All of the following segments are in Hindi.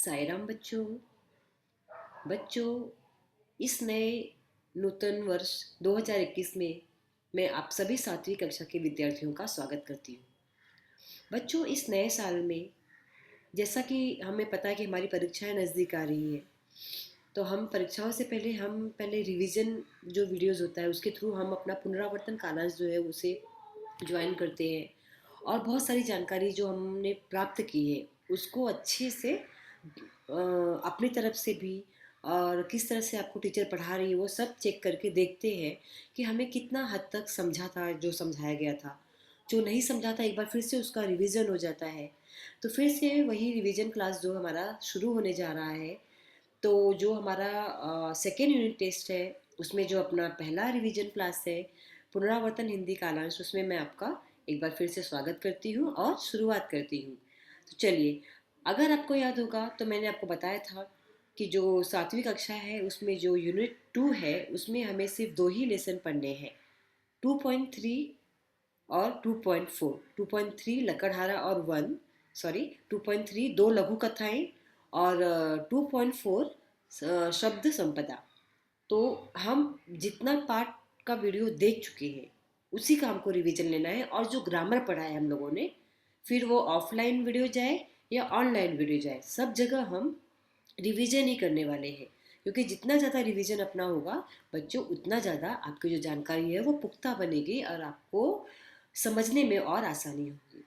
सायराम बच्चों। बच्चों, इस नए नूतन वर्ष 2021 में मैं आप सभी सातवीं कक्षा के विद्यार्थियों का स्वागत करती हूँ। बच्चों, इस नए साल में जैसा कि हमें पता है कि हमारी परीक्षाएं नज़दीक आ रही हैं, तो हम परीक्षाओं से पहले रिवीजन जो वीडियोस होता है उसके थ्रू हम अपना पुनरावर्तन कालांश जो है उसे ज्वाइन करते हैं। और बहुत सारी जानकारी जो हमने प्राप्त की है उसको अच्छे से अपनी तरफ से भी और किस तरह से आपको टीचर पढ़ा रही है वो सब चेक करके देखते हैं कि हमें कितना हद तक समझा था, जो समझाया गया था। जो नहीं समझा था एक बार फिर से उसका रिवीजन हो जाता है। तो फिर से वही रिवीजन क्लास जो हमारा शुरू होने जा रहा है। तो जो हमारा सेकेंड यूनिट टेस्ट है उसमें जो अपना पहला रिवीजन क्लास है पुनरावर्तन हिंदी कालांश, उसमें मैं आपका एक बार फिर से स्वागत करती हूँ और शुरुआत करती हूँ। तो चलिए, अगर आपको याद होगा तो मैंने आपको बताया था कि जो सातवीं कक्षा है उसमें जो यूनिट 2 है उसमें हमें सिर्फ दो ही लेसन पढ़ने हैं, 2.3 और 2.4। 2.3 लकड़हारा और वन, सॉरी 2.3 दो लघु कथाएं, और 2.4 शब्द संपदा। तो हम जितना पार्ट का वीडियो देख चुके हैं उसी का हमको रिवीजन लेना है। और जो ग्रामर पढ़ा है हम लोगों ने, फिर वो ऑफलाइन वीडियो जाए या ऑनलाइन वीडियो जाए, सब जगह हम रिवीजन ही करने वाले हैं। क्योंकि जितना ज़्यादा रिवीजन अपना होगा बच्चों, उतना ज़्यादा आपकी जो जानकारी है वो पुख्ता बनेगी और आपको समझने में और आसानी होगी।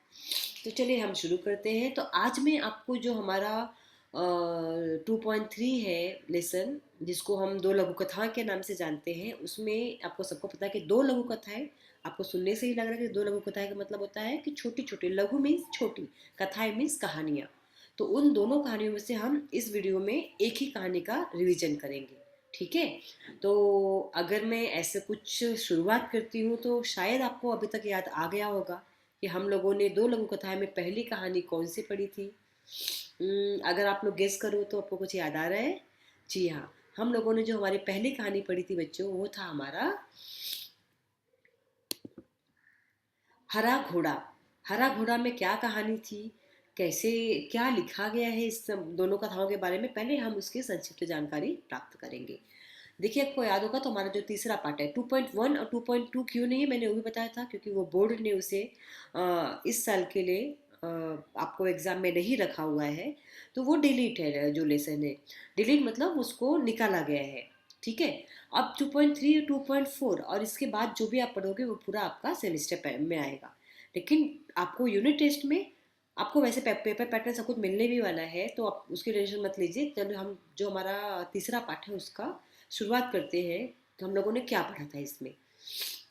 तो चलिए हम शुरू करते हैं। तो आज मैं आपको जो हमारा 2.3 है लेसन, जिसको हम दो लघु कथाएं के नाम से जानते हैं, उसमें आपको सबको पता है कि दो लघु कथाएं, आपको सुनने से ही लग रहा है कि दो लघु कथाएं का मतलब होता है कि छोटी छोटी, लघु मीन्स छोटी, कथाएं मीन्स कहानियाँ। तो उन दोनों कहानियों में से हम इस वीडियो में एक ही कहानी का रिवीजन करेंगे। ठीक है। तो अगर मैं ऐसे कुछ शुरुआत करती हूँ तो शायद आपको अभी तक याद आ गया होगा कि हम लोगों ने दो लघु कथाएं में पहली कहानी कौन सी पढ़ी थी। अगर आप लोग गेस करो तो आपको कुछ याद आ रहा है? जी हाँ, हम लोगों ने जो हमारी पहली कहानी पढ़ी थी बच्चों, वो था हमारा हरा घोड़ा। हरा घोड़ा में क्या कहानी थी, कैसे, क्या लिखा गया है इस दोनों कथाओं के बारे में, पहले हम उसकी संक्षिप्त जानकारी प्राप्त करेंगे। देखिए, आपको याद होगा तो हमारा जो तीसरा पार्ट है 2.1 और 2.2 क्यों नहीं है, मैंने वो भी बताया था क्योंकि वो बोर्ड ने उसे इस साल के लिए आपको एग्जाम में नहीं रखा हुआ है। तो वो डिलीट है, जो लेसन है डिलीट मतलब उसको निकाला गया है। ठीक है। अब 2.3 और 2.4 और इसके बाद जो भी आप पढ़ोगे वो पूरा आपका सेमेस्टर में आएगा। लेकिन आपको यूनिट टेस्ट में आपको वैसे पेपर पैटर्न सब कुछ मिलने भी वाला है, तो आप उसकी टेंशन मत लीजिए। चलो हम जो हमारा तीसरा पार्ट है उसका शुरुआत करते हैं। तो हम लोगों ने क्या पढ़ा था इसमें,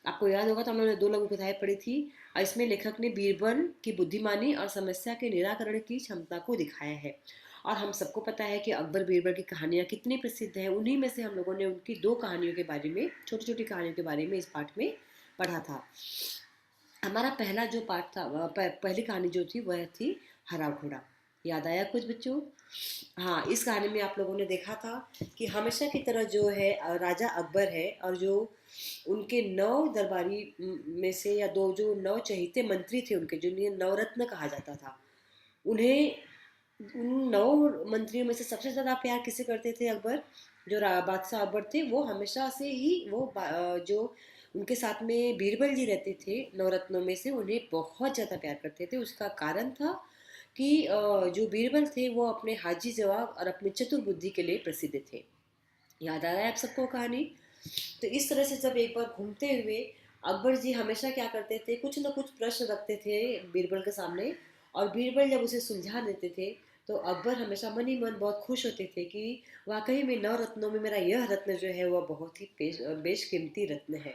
आपको याद होगा तो हम लोगों ने दो लोगों की कथाएं पढ़ी थी। और इसमें लेखक ने बीरबल की बुद्धिमानी और समस्या के निराकरण की क्षमता को दिखाया है। और हम सबको पता है कि अकबर बीरबल की कहानियाँ कितनी प्रसिद्ध हैं। उन्हीं में से हम लोगों ने उनकी दो कहानियों के बारे में, छोटी छोटी कहानियों के बारे में इस पाठ में पढ़ा था। हमारा पहला जो पार्ट था, पहली कहानी जो थी वह थी हरा घोड़ा। याद आया कुछ बच्चों? हाँ, इस कहानी में आप लोगों ने देखा था कि हमेशा की तरह जो है राजा अकबर है और जो उनके नौ दरबारी में से, या दो जो नौ चहेते मंत्री थे उनके, जिन्हें नवरत्न कहा जाता था, उन्हें, उन नौ मंत्रियों में से सबसे ज़्यादा प्यार किसे करते थे अकबर? जो बादशाह अकबर थे वो हमेशा से ही वो जो उनके साथ में बीरबल जी रहते थे नवरत्नों में से, उन्हें बहुत ज़्यादा प्यार करते थे। उसका कारण था कि जो बीरबल थे वो अपने हाजी जवाब और अपनी चतुर बुद्धि के लिए प्रसिद्ध थे। याद आ रहा है आप सबको कहानी? तो इस तरह से जब एक बार घूमते हुए अकबर जी हमेशा क्या करते थे, कुछ ना कुछ प्रश्न रखते थे बीरबल के सामने, और बीरबल जब उसे सुलझा देते थे तो अकबर हमेशा मन ही मन बहुत खुश होते थे कि वाकई में नौ रत्नों में मेरा यह रत्न जो है वह बहुत ही बेशकीमती रत्न है।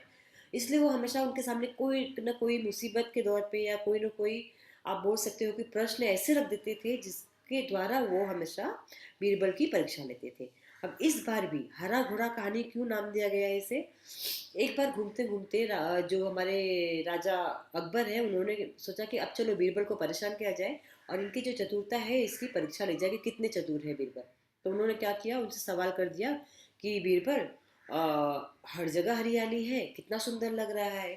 इसलिए वो हमेशा उनके सामने कोई न कोई मुसीबत के दौर पे या कोई न कोई, आप बोल सकते हो कि प्रश्न ऐसे रख देते थे जिसके द्वारा वो हमेशा बीरबल की परीक्षा लेते थे। अब इस बार भी हरा घोड़ा कहानी क्यों नाम दिया गया है इसे? एक बार घूमते घूमते जो हमारे राजा अकबर है उन्होंने सोचा कि अब चलो बीरबल को परेशान किया जाए और इनकी जो चतुरता है इसकी परीक्षा ली जाए कि कितने चतुर है बीरबल। तो उन्होंने क्या किया, उनसे सवाल कर दिया कि बीरबल, हर जगह हरियाली है, कितना सुंदर लग रहा है।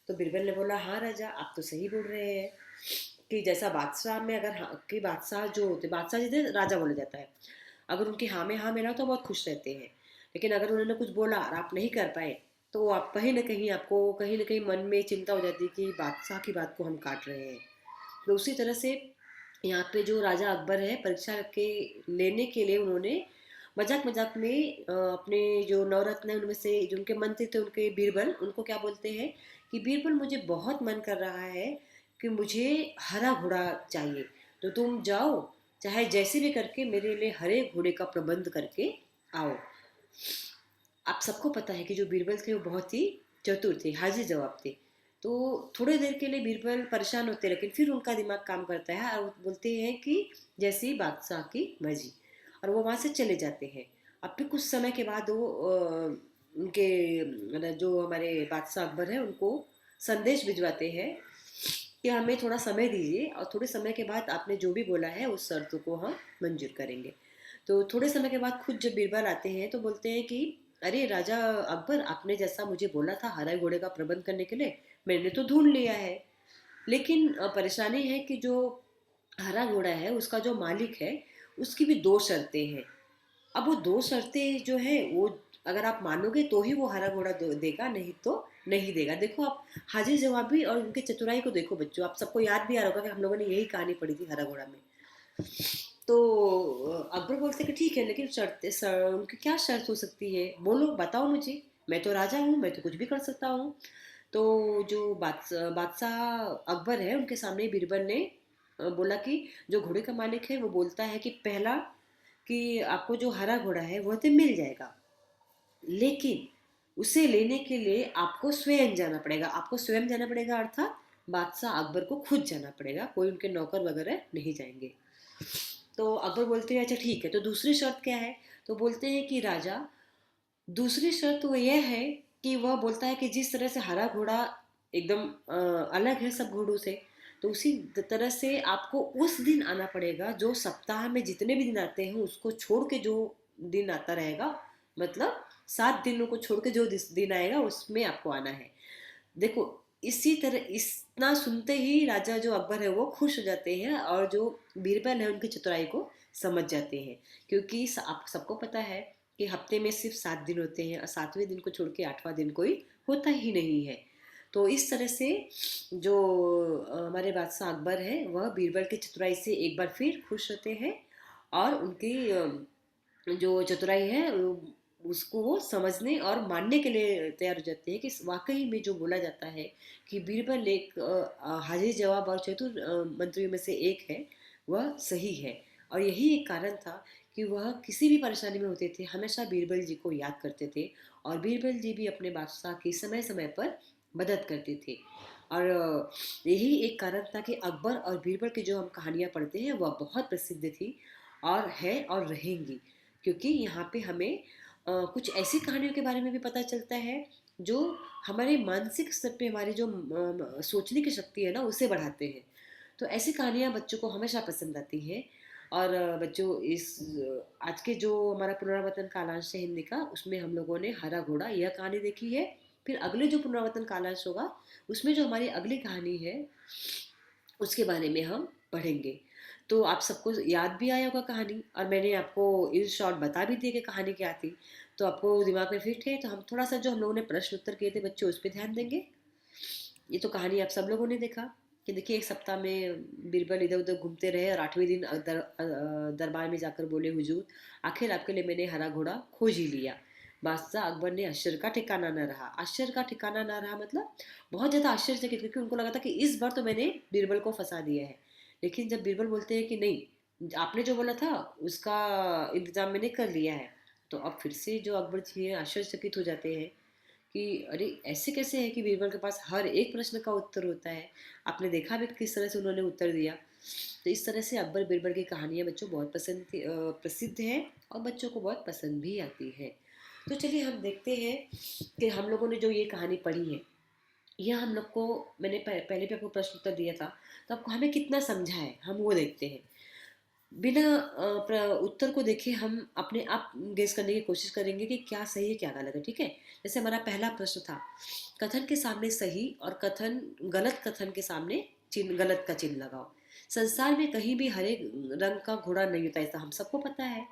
तो बीरबल ने बोला, हाँ राजा आप तो सही बोल रहे हैं। कि जैसा बादशाह में अगर हाँ कि बादशाह जो होते बादशाह जिसे राजा बोला जाता है, अगर उनकी हाँ में हाँ मिला तो बहुत खुश रहते हैं। लेकिन अगर उन्होंने कुछ बोला और आप नहीं कर पाए, तो आप कहीं ना कहीं आपको कहीं ना कहीं मन में चिंता हो जाती है कि बादशाह की बात को हम काट रहे हैं। तो उसी तरह से यहाँ पे जो राजा अकबर है, परीक्षा के लेने के लिए उन्होंने मजाक मजाक में अपने जो नवरत्न है उनमें से जो उनके मंत्री थे, उनके बीरबल, उनको क्या बोलते हैं कि बीरबल मुझे बहुत मन कर रहा है कि मुझे हरा घोड़ा चाहिए, तो तुम जाओ, चाहे जैसे भी करके मेरे लिए हरे घोड़े का प्रबंध करके आओ। आप सबको पता है कि जो बीरबल थे वो बहुत ही चतुर थे, हाजिर जवाब थे। तो थोड़ी देर के लिए बीरबल परेशान होते, लेकिन फिर उनका दिमाग काम करता है और वो बोलते हैं कि जैसे ही बादशाह की मर्जी, और वो वहाँ से चले जाते हैं। अब फिर कुछ समय के बाद वो उनके मतलब जो हमारे बादशाह अकबर है उनको संदेश भिजवाते हैं कि हमें थोड़ा समय दीजिए और थोड़े समय के बाद आपने जो भी बोला है उस शर्त को हम मंजूर करेंगे। तो थोड़े समय के बाद खुद जब बीरबल आते हैं तो बोलते हैं कि अरे राजा अकबर, आपने जैसा मुझे बोला था हरे घोड़े का प्रबंध करने के लिए, मैंने तो ढूंढ लिया है। लेकिन परेशानी है कि जो हरा घोड़ा है उसका जो मालिक है उसकी भी दो शर्तें हैं। अब वो दो शर्तें जो है वो अगर आप मानोगे तो ही वो हरा घोड़ा देगा, नहीं तो नहीं देगा। देखो आप हाजिर जवाबी और उनकी चतुराई को देखो बच्चों, आप सबको याद भी आ रहा होगा कि हम लोगों ने यही कहानी पढ़ी थी हरा घोड़ा में। तो अकबर बोलते कि ठीक है, लेकिन उनकी क्या शर्त हो सकती है, बोलो बताओ मुझे, मैं तो राजा हूँ, मैं तो कुछ भी कर सकता हूँ। तो जो बादशाह अकबर है उनके सामने बीरबल ने बोला कि जो घोड़े का मालिक है वो बोलता है कि पहला कि आपको जो हरा घोड़ा है वो तो मिल जाएगा, लेकिन उसे लेने के लिए आपको स्वयं जाना पड़ेगा। आपको स्वयं जाना पड़ेगा अर्थात बादशाह अकबर को खुद जाना पड़ेगा, कोई उनके नौकर वगैरह नहीं जाएंगे। तो अकबर बोलते हैं अच्छा ठीक है, तो दूसरी शर्त क्या है? तो बोलते हैं कि राजा, दूसरी शर्त वो यह है कि वह बोलता है कि जिस तरह से हरा घोड़ा एकदम अलग है सब घोड़ों से, तो उसी तरह से आपको उस दिन आना पड़ेगा जो सप्ताह में जितने भी दिन आते हैं उसको छोड़ के जो दिन आता रहेगा, मतलब 7 दिनों को छोड़ के जो दिन आएगा उसमें आपको आना है। देखो, इसी तरह इतना सुनते ही राजा जो अकबर है वो खुश हो जाते हैं और जो बीरबल है उनकी चतुराई को समझ जाते हैं। क्योंकि आप सबको पता है कि हफ्ते में सिर्फ 7 दिन होते हैं और 7वें दिन को छोड़ के 8वां दिन कोई होता ही नहीं है। तो इस तरह से जो हमारे बादशाह अकबर है वह बीरबल की चतुराई से एक बार फिर खुश होते हैं और उनकी जो चतुराई है उसको वो समझने और मानने के लिए तैयार हो जाते हैं कि वाकई में जो बोला जाता है कि बीरबल एक हाजिर जवाब और चतुर मंत्रियों में से एक है, वह सही है। और यही एक कारण था कि वह किसी भी परेशानी में होते थे हमेशा बीरबल जी को याद करते थे, और बीरबल जी भी अपने बादशाह की समय समय पर मदद करते थे। और यही एक कारण था कि अकबर और बीरबल की जो हम कहानियाँ पढ़ते हैं वह बहुत प्रसिद्ध थी और है और रहेंगी। क्योंकि यहाँ पे हमें कुछ ऐसी कहानियों के बारे में भी पता चलता है जो हमारे मानसिक स्तर पे हमारी जो सोचने की शक्ति है ना उसे बढ़ाते हैं। तो ऐसी कहानियाँ बच्चों को हमेशा पसंद आती हैं। और बच्चों इस आज के जो हमारा पुनरावर्तन कालांश है हिंदी का, उसमें हम लोगों ने हरा घोड़ा यह कहानी देखी है। फिर अगले जो पुनरावर्तन कालांश होगा उसमें जो हमारी अगली कहानी है उसके बारे में हम पढ़ेंगे। तो आप सबको याद भी आया होगा कहानी, और मैंने आपको इन शॉर्ट बता भी दी कि कहानी क्या थी। तो आपको दिमाग में फिट है, तो हम थोड़ा सा जो हम लोगों ने प्रश्न उत्तर किए थे बच्चों उस पर ध्यान देंगे। ये तो कहानी आप सब लोगों ने देखा कि देखिए एक सप्ताह में बीरबल इधर उधर घूमते रहे और 8वें दिन दरबार में जाकर बोले हुजूर, आखिर आपके लिए मैंने हरा घोड़ा खोज ही लिया। बादशाह अकबर ने आश्चर्य का ठिकाना न रहा। आश्चर्य का ठिकाना ना रहा मतलब बहुत ज़्यादा आश्चर्यचकित, क्योंकि उनको लगा था कि इस बार तो मैंने बीरबल को फंसा दिया है। लेकिन जब बीरबल बोलते हैं कि नहीं, आपने जो बोला था उसका इंतजाम मैंने कर लिया है, तो अब फिर से जो अकबर जी हैं आश्चर्यचकित हो जाते हैं कि अरे ऐसे कैसे है कि बीरबल के पास हर एक प्रश्न का उत्तर होता है। आपने देखा भी किस तरह से उन्होंने उत्तर दिया। तो इस तरह से अकबर बीरबल की कहानियाँ बच्चों बहुत प्रसिद्ध है और बच्चों को बहुत पसंद भी आती है। तो चलिए हम देखते हैं कि हम लोगों ने जो ये कहानी पढ़ी है यह हम लोग को, मैंने पहले भी आपको प्रश्न उत्तर दिया था, तो आपको हमें कितना समझा है हम वो देखते हैं। बिना उत्तर को देखे हम अपने आप गेस करने की कोशिश करेंगे कि क्या सही है क्या गलत है, ठीक है? जैसे हमारा पहला प्रश्न था, कथन के सामने सही और कथन गलत कथन के सामने चिन्ह, गलत का चिन्ह लगाओ। संसार में कहीं भी हरे रंग का घोड़ा नहीं होता, ऐसा हम सबको पता है।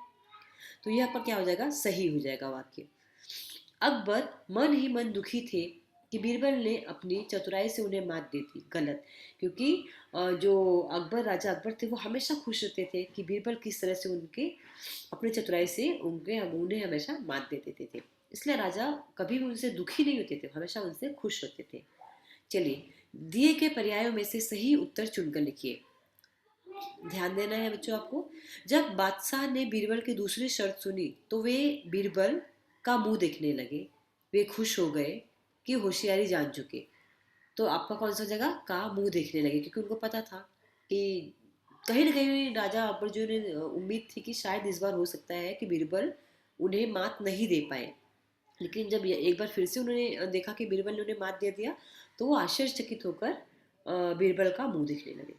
तो यहाँ पर क्या हो जाएगा, सही हो जाएगा वाक्य। अकबर मन ही मन दुखी थे कि बीरबल ने अपनी चतुराई से उन्हें मात दे दी। गलत। क्योंकि जो राजा अकबर थे वो हमेशा खुश रहते थे कि बीरबल किस तरह से उनके अपनी चतुराई से उन्हें हमेशा मात दे देते थे। इसलिए राजा कभी भी उनसे दुखी नहीं होते थे, हमेशा उनसे खुश होते थे। चलिए, दिए के पर्यायों में से सही उत्तर चुनकर लिखिए। ध्यान देना है बच्चों आपको। जब बादशाह ने बीरबल की दूसरी शर्त सुनी तो वे बीरबल का मुंह देखने लगे। वे खुश हो गए कि होशियारी जान चुके। तो आपका कौन सा जगह, का मुंह देखने लगे, क्योंकि उनको पता था कि कहीं ना कहीं राजा अकबर जो ने उम्मीद थी कि शायद इस बार हो सकता है कि बीरबल उन्हें मात नहीं दे पाए। लेकिन जब एक बार फिर से उन्होंने देखा कि बीरबल ने उन्हें मात दे दिया, तो वो आश्चर्यचकित होकर बीरबल का मुंह देखने लगे।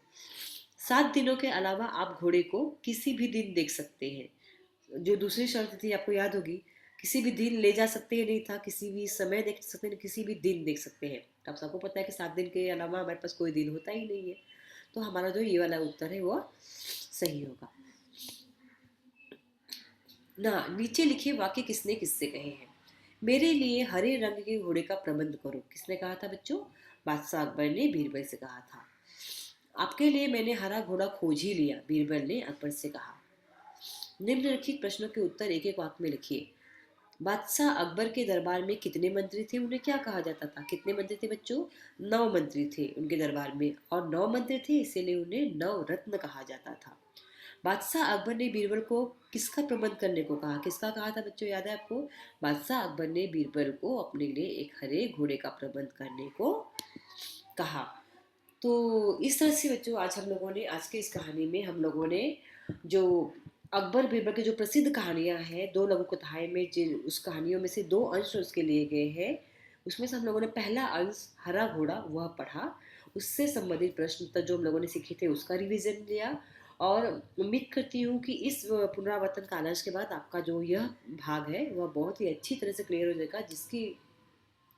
7 दिनों के अलावा आप घोड़े को किसी भी दिन देख सकते हैं। जो दूसरी शर्त थी आपको याद होगी, किसी भी दिन ले जा सकते हैं नहीं था, किसी भी समय देख सकते हैं, किसी भी दिन देख सकते हैं। तो आप सबको पता है कि 7 दिन के अलावा हमारे पास कोई दिन होता ही नहीं है। तो हमारा जो ये वाला उत्तर है वो सही होगा ना। नीचे लिखे वाक्य किसने किससे कहे हैं। मेरे लिए हरे रंग के घोड़े का प्रबंध करो, किसने कहा था बच्चों, बादशाह अकबर ने बीरबल से कहा था। आपके लिए मैंने हरा घोड़ा खोज ही लिया, बीरबल ने अकबर से कहा। निम्नलिखित प्रश्नों के उत्तर एक एक वाक्य में लिखिए। बादशाह अकबर के दरबार में कितने मंत्री थे, उन्हें क्या कहा जाता था, कितने मंत्री थे बच्चों, 9 मंत्री थे उनके दरबार में, और 9 मंत्री थे इसीलिए उन्हें 9 रत्न कहा जाता था। बादशाह अकबर ने बीरबल को किसका प्रबंध करने को कहा, किसका कहा था बच्चों, याद है आपको। बादशाह अकबर ने बीरबल को अपने लिए एक हरे घोड़े का प्रबंध करने को कहा। तो इस तरह से बच्चों आज हम लोगों ने, आज की इस कहानी में हम लोगों ने जो अकबर बीरबल की जो प्रसिद्ध कहानियां हैं, 2 लघु कथाएं में जिन उस कहानियों में से 2 अंश उसके लिए गए हैं, उसमें से हम लोगों ने पहला अंश हरा घोड़ा वह पढ़ा। उससे संबंधित प्रश्न उत्तर जो हम लोगों ने सीखे थे उसका रिवीजन लिया। और उम्मीद करती हूँ कि इस पुनरावर्तन कालांश के बाद आपका जो यह भाग है वह बहुत ही अच्छी तरह से क्लियर हो जाएगा, जिसकी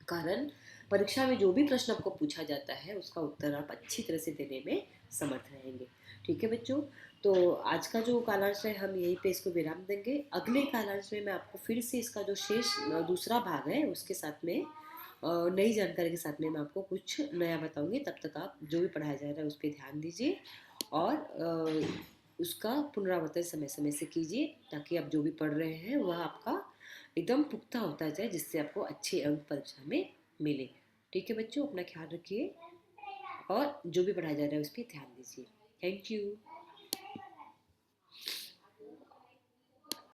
कारण परीक्षा में जो भी प्रश्न आपको पूछा जाता है उसका उत्तर आप अच्छी तरह से देने में समर्थ रहेंगे। ठीक है बच्चों, तो आज का जो कालांश है हम यहीं पे इसको विराम देंगे। अगले कालांश में मैं आपको फिर से इसका जो शेष दूसरा भाग है उसके साथ में नई जानकारी के साथ में मैं आपको कुछ नया बताऊंगी। तब तक आप जो भी पढ़ाया जा रहा है उस पर ध्यान दीजिए और उसका पुनरावर्तन समय समय से कीजिए, ताकि आप जो भी पढ़ रहे हैं वह आपका एकदम पुख्ता होता जाए, जिससे आपको अच्छे अंक परीक्षा में मिले। ठीक है बच्चों, अपना ख्याल रखिए और जो भी पढ़ाया जा रहा है उस पर ध्यान दीजिए। Thank you.